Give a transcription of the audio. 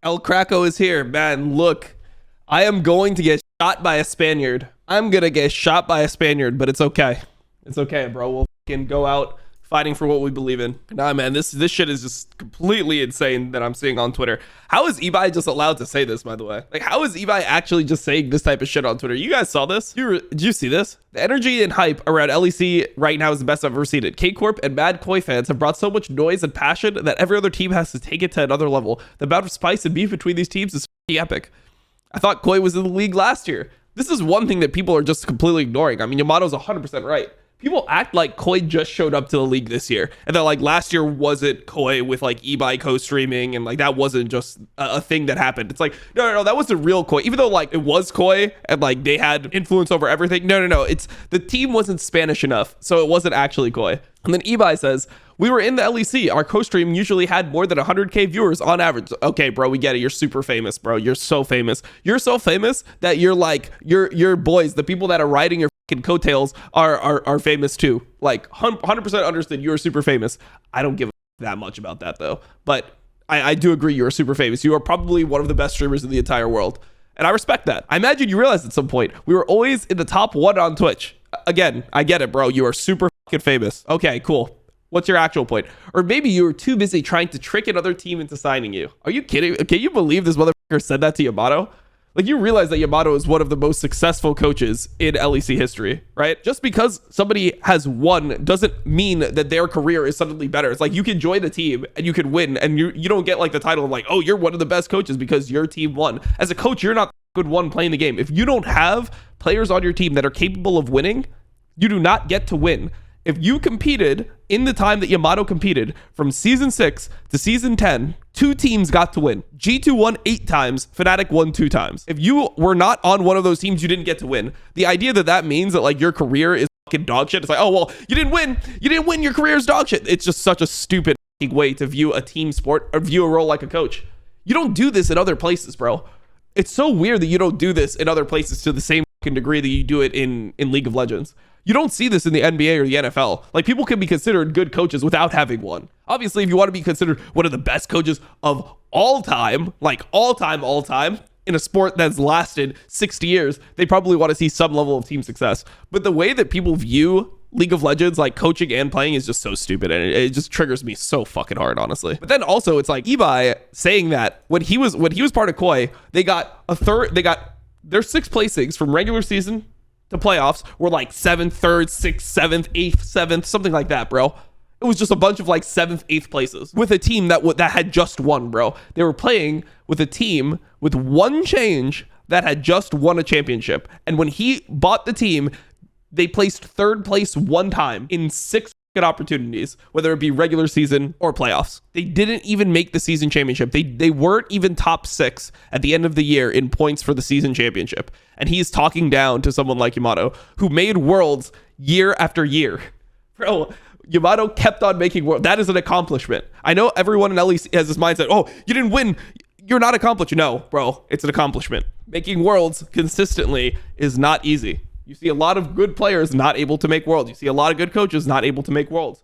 El Krakow is here. Man, look, I am going to get shot by a Spaniard. I'm going to get shot by a Spaniard, but it's okay. It's okay, bro. We'll fucking go out fighting for what we believe in. Nah, man, this shit is just completely insane that I'm seeing on Twitter. How is IBAI just allowed to say this, by the way? Like, how is IBAI actually just saying this type of shit on Twitter? You guys saw this? Did you see this? The energy and hype around LEC right now is the best I've ever seen it. K-Corp and Mad Koi fans have brought so much noise and passion that every other team has to take it to another level. The amount of spice and beef between these teams is epic. I thought Koi was in the league last year. This is one thing that people are just completely ignoring. I mean, Yamato's 100% right. People act like Koi just showed up to the league this year, and they're like, last year wasn't Koi with like IBAI co-streaming, and like that wasn't just a thing that happened. It's like, no, that was the real Koi. Even though like it was Koi and like they had influence over everything. No, it's the team wasn't Spanish enough, so it wasn't actually Koi. And then IBAI says, we were in the LEC. Our co-stream usually had more than 100K viewers on average. Okay, bro, we get it. You're super famous, bro. You're so famous. You're so famous that you're like, your boys, the people that are riding your fucking coattails are famous too. Like 100% understood. You're super famous. I don't give a that much about that though. But I do agree you're super famous. You are probably one of the best streamers in the entire world. And I respect that. I imagine you realized at some point, we were always in the top 1 on Twitch. Again, I get it, bro. You are super fucking famous. Okay, cool. What's your actual point? Or maybe you were too busy trying to trick another team into signing you. Are you kidding? Can you believe this motherfucker said that to Yamato? Like, you realize that Yamato is one of the most successful coaches in LEC history, right? Just because somebody has won doesn't mean that their career is suddenly better. It's like you can join the team and you can win, and you don't get like the title of like, oh, you're one of the best coaches because your team won. As a coach, you're not the good one playing the game. If you don't have players on your team that are capable of winning, you do not get to win. If you competed in the time that Yamato competed from season 6 to season 10, 2 teams got to win. G2 won 8 times, Fnatic won 2 times. If you were not on one of those teams, you didn't get to win. The idea that means that like your career is fucking dog shit. It's like, oh, well, you didn't win. Your career is dog shit. It's just such a stupid way to view a team sport or view a role like a coach. You don't do this in other places, bro. It's so weird that you don't do this in other places to the same degree that you do it in League of Legends. You don't see this in the NBA or the NFL. Like, people can be considered good coaches without having one. Obviously, if you want to be considered one of the best coaches of all time, like all time, in a sport that's lasted 60 years, they probably want to see some level of team success. But the way that people view League of Legends, like coaching and playing, is just so stupid, and it just triggers me so fucking hard, honestly. But then also, it's like IBAI saying that when he was part of Koi, they got their 6 placings from regular season to playoffs were like 7th, 3rd, 6th, 7th, 8th, 7th, something like that, bro. It was just a bunch of like 7th, 8th places with a team that had just won, bro. They were playing with a team with one change that had just won a championship. And when he bought the team, they placed 3rd place 1 time in 6 opportunities, whether it be regular season or playoffs. They didn't even make the season championship. They weren't even top 6 at the end of the year in points for the season championship. And he's talking down to someone like Yamato, who made worlds year after year. Bro, Yamato kept on making worlds. That is an accomplishment. I know everyone in LEC has this mindset, oh, you didn't win, you're not accomplished. No, bro, it's an accomplishment. Making worlds consistently is not easy. You see a lot of good players not able to make worlds. You see a lot of good coaches not able to make worlds.